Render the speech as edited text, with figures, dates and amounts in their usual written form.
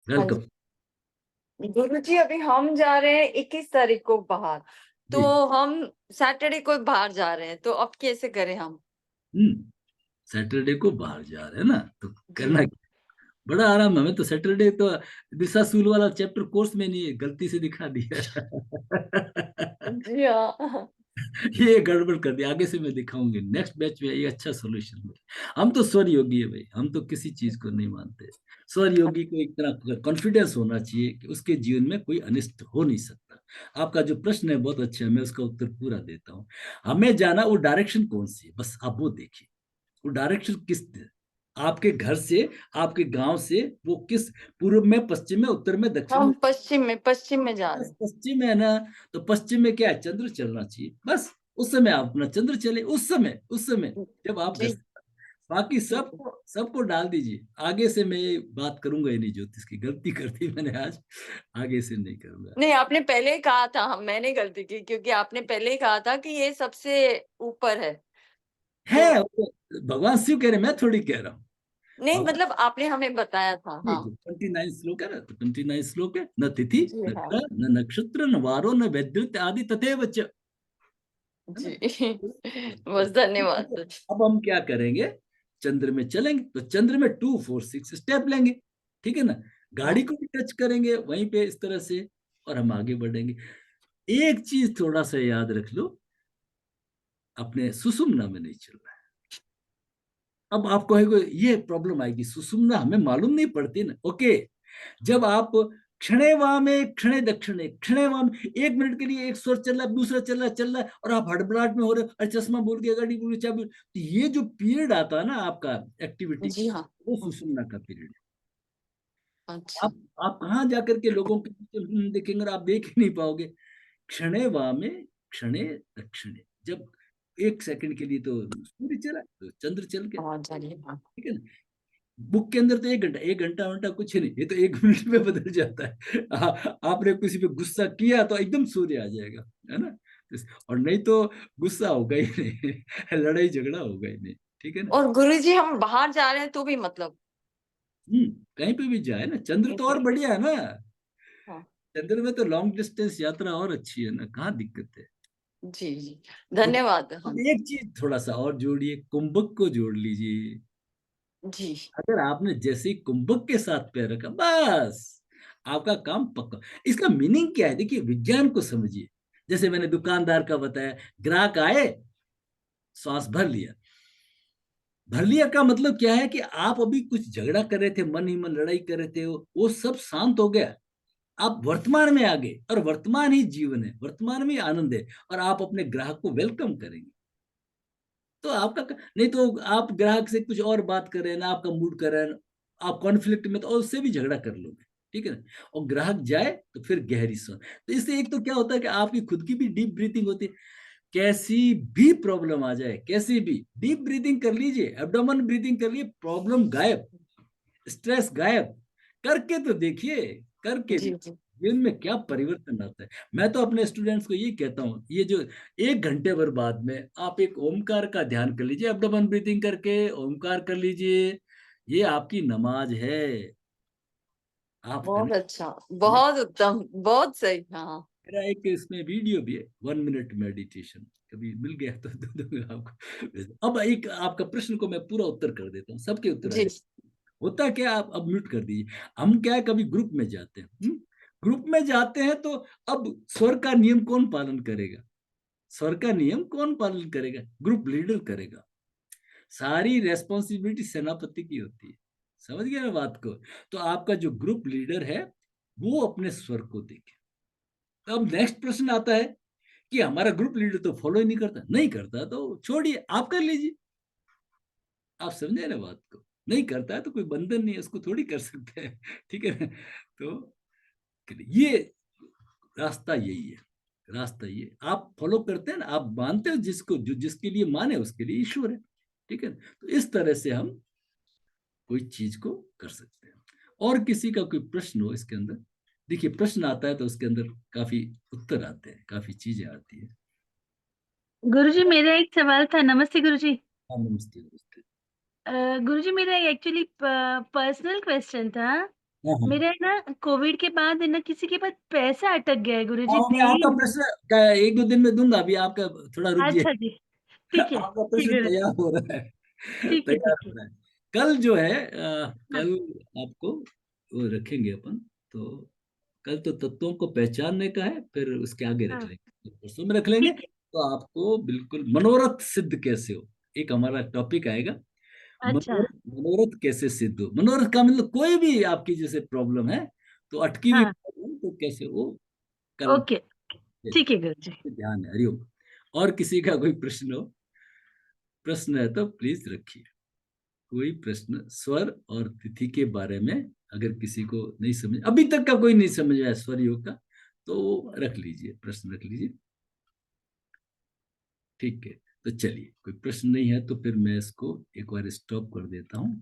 हाँ वेलकम। जी। गुरुजी अभी हम जा रहे हैं 21 तारीख को बाहर। तो जी। हम सैटरडे को बाहर जा रहे हैं, तो अब कैसे करें हम? हम्म। सैटरडे को बाहर जा रहे हैं ना, तो जी करना हाँ। क्या? बड़ा आराम है। हमें तो सैटरडे तो दिशा सूल वाला चैप्टर कोर्स में नहीं है, गलती से दिखा दिया। जी हाँ। ये गड़बड़ कर दिया, आगे से मैं दिखाऊंगी नेक्स्ट बैच में ये अच्छा सोल्यूशन मिले। हम तो स्वर योगी है भाई, हम तो किसी चीज को नहीं मानते। स्वर योगी को एक तरह कॉन्फिडेंस होना चाहिए कि उसके जीवन में कोई अनिष्ट हो नहीं सकता। आपका जो प्रश्न है बहुत अच्छा है, मैं उसका उत्तर पूरा देता हूँ। हमें जाना, वो डायरेक्शन कौन सी है बस आप वो देखिए। वो डायरेक्शन किस, आपके घर से, आपके गांव से, वो किस, पूर्व में, पश्चिम में, उत्तर में, दक्षिण हम में। पश्चिम में जा रहे बस हैं। पश्चिम है ना, तो पश्चिम में क्या है, चंद्र चलना चाहिए बस। उस समय आप अपना चंद्र चले, उस समय जब आप घर जी से, बाकी जी। सबको सबको डाल दीजिए। आगे से मैं ये बात करूंगा ही नहीं, ज्योतिष की गलती कर दी मैंने आज, आगे से नहीं करूंगा। नहीं, आपने पहले ही कहा था, हम मैंने गलती की, क्योंकि आपने पहले ही कहा था कि ये सबसे ऊपर है। तो है वो, भगवान शिव कह रहे, मैं थोड़ी कह रहा हूँ। नहीं, भगवान, मतलब आपने हमें बताया था। हाँ। 29 श्लोक है ना, तो 29 श्लोक है, न तिथि जी न हाँ। ग्रह न नक्षत्र न वारो न वैद्युत आदि तथैव च, है ना। जी। बस धन्यवाद। अब हम क्या करेंगे, चंद्र में चलेंगे तो चंद्र में 2 4 6 स्टेप लेंगे, ठीक है ना। हाँ। गाड़ी को भी टच करेंगे वहीं पे इस तरह से, और हम आगे बढ़ेंगे। एक चीज थोड़ा सा याद रख लो, अपने सुषुम्ना में नहीं चलना है। अब आप कहोगे ये प्रॉब्लम आएगी, सुषुम्ना हमें मालूम नहीं पड़ती ना, ओके। जब आप क्षणे वामे क्षणे दक्षिणे क्षणे वाम, 1 मिनट के लिए एक स्वर चल रहा है, दूसरा चल रहा है, और आप हड़बड़ाहट में हो रहे हो, अरे चश्मा भूल गया, गाड़ी भूल गई, चाबी भूल गई। तो ये जो पीरियड आता है ना आपका एक्टिविटी, जी हाँ। वो सुषुम्ना का पीरियड है। अच्छा। आप कहाँ जाकर के लोगों के पीछे देखेंगे और आप देख ही नहीं पाओगे। क्षणे वामे क्षणे दक्षिणे, जब 1 सेकंड के लिए तो सूर्य चला तो चंद्र चल गया, हाँ, चलिए। हाँ। ठीक है ना। बुक के अंदर तो 1 घंटा, 1 घंटा कुछ नहीं, ये तो 1 मिनट में बदल जाता है। आपने किसी पे गुस्सा किया तो एकदम सूर्य आ जाएगा, है ना। और नहीं तो गुस्सा होगा ही नहीं, लड़ाई झगड़ा होगा ही नहीं, ठीक है ना। और गुरुजी हम बाहर जा रहे हैं तो भी मतलब। कहीं पे भी जाए ना, चंद्र तो और जी बढ़िया है ना। हाँ। चंद्र में तो लॉन्ग डिस्टेंस यात्रा और अच्छी है ना, कहाँ दिक्कत है। जी जी। तो धन्यवाद। हाँ। अब एक चीज थोड़ा सा और जोड़िए, कुंभक को जोड़ लीजिए। जी। अगर आपने जैसे ही कुंभक के साथ पैर रखा, बस आपका काम पक्का। इसका मीनिंग क्या है, देखिए विज्ञान को समझिए। जैसे मैंने दुकानदार का बताया, ग्राहक आए, श्वास भर लिया। भर लिया का मतलब क्या है कि आप अभी कुछ झगड़ा कर रहे थे, मन ही मन लड़ाई कर रहे थे, वो सब शांत हो गया। आप वर्तमान में आ गए, और वर्तमान ही जीवन है, वर्तमान में ही आनंद है, और आप अपने ग्राहक को वेलकम करेंगे। तो आपका नहीं तो आप ग्राहक से कुछ और बात कर रहे हैं ना, आपका मूड कर रहे हैं, आप कॉन्फ्लिक्ट में, तो उससे भी झगड़ा कर लोगे, ठीक है ना। और ग्राहक जाए तो फिर गहरी सांस। तो इससे एक तो क्या होता है कि आपकी खुद की भी डीप ब्रीथिंग होती है। कैसी भी प्रॉब्लम आ जाए, कैसी भी, डीप ब्रीथिंग कर लीजिए, एब्डोमेन ब्रीथिंग कर लीजिए, प्रॉब्लम गायब, स्ट्रेस गायब। करके तो देखिए, करके जी देखिए, जी। जीवन में क्या परिवर्तन आता है। मैं तो अपने स्टूडेंट्स को ये कहता हूँ, ये जो 1 घंटे भर बाद में आप एक ओमकार का ध्यान कर लीजिए, एब्डोमेन ब्रीथिंग करके ओमकार कर लीजिए, ये आपकी नमाज है। आप बहुत गणित, अच्छा। बहुत उत्तम। बहुत सही। हाँ। मेरा एक इसमें वीडियो भी है, 1 मिनट मेडिटेशन, कभी मिल गया तो दूंगा आपको। अब एक आपका प्रश्न को मैं पूरा उत्तर कर देता हूँ, सबके उत्तर आ जी जाए। होता क्या, आप अब म्यूट कर दीजिए। हम क्या है, कभी ग्रुप में जाते हैं, ग्रुप में जाते हैं तो अब स्वर का नियम कौन पालन करेगा, स्वर का नियम कौन पालन करेगा, ग्रुप लीडर करेगा। सारी रेस्पॉन्सिबिलिटी सेनापति की होती है, समझ गया ना बात को। तो आपका जो ग्रुप लीडर है, वो अपने स्वर को देखे। अब नेक्स्ट प्रश्न आता है कि हमारा ग्रुप लीडर तो फॉलो ही नहीं करता, नहीं करता तो छोड़िए, आप कर लीजिए। आप समझे ना बात को, नहीं करता है तो कोई बंधन नहीं है, उसको थोड़ी कर सकते हैं, ठीक है ना। तो ये रास्ता यही है, रास्ता ये आप फॉलो करते हैं ना, आप मानते हो, जिसको जो जिसके लिए माने उसके लिए ईश्वर है, ठीक है। तो इस तरह से हम कोई चीज को कर सकते हैं। और किसी का कोई प्रश्न हो इसके अंदर, देखिए प्रश्न आता है तो उसके अंदर काफी उत्तर आते हैं, काफी चीजें आती है। गुरुजी मेरा एक सवाल था। नमस्ते गुरुजी। हाँ, नमस्ते नमस्ते। गुरुजी मेरा एक्चुअली पर्सनल क्वेश्चन था। हाँ हाँ मेरा है ना कोविड के बाद है ना किसी के पास पैसा अटक गया है गुरुजी, हाँ, मैं दे ही आपका नहीं। प्रश्न एक दो दिन में दूंगा, अभी आपका थोड़ा रुकिए। अच्छा जी, ठीक है, आपका ठीक प्रश्न है गुरुजी, तैयार हो रहा है, ठीक है, तैयार ठीक है। हो रहा है। कल जो है हाँ, कल आपको वो रखेंगे अपन, तो कल तो तत्वों को पहचानने का है, फिर उसके आगे रख हाँ, लेंगे, परसों में रख लेंगे। ठीक है। तो आपको बिल्कुल मनोरथ सिद्ध कैसे हो, एक हमारा टॉपिक आएगा। अच्छा, मनोरथ मनोरथ कैसे सिद्ध हो, मनोरथ का मतलब कोई भी आपकी जैसे प्रॉब्लम है, तो अटकी हुई हाँ, प्रॉब्लम तो कैसे वो कल ओके, ठीक है गुरुजी। ध्यान है। हरिओम। और किसी का कोई प्रश्न हो, प्रश्न है तो प्लीज रखिए। कोई प्रश्न स्वर और तिथि के बारे में अगर किसी को नहीं समझ, अभी तक का कोई नहीं समझ आया स्वर योग का, तो रख लीजिए, प्रश्न रख लीजिए। ठीक है, तो चलिए, कोई प्रश्न नहीं है तो फिर मैं इसको एक बार स्टॉप कर देता हूँ।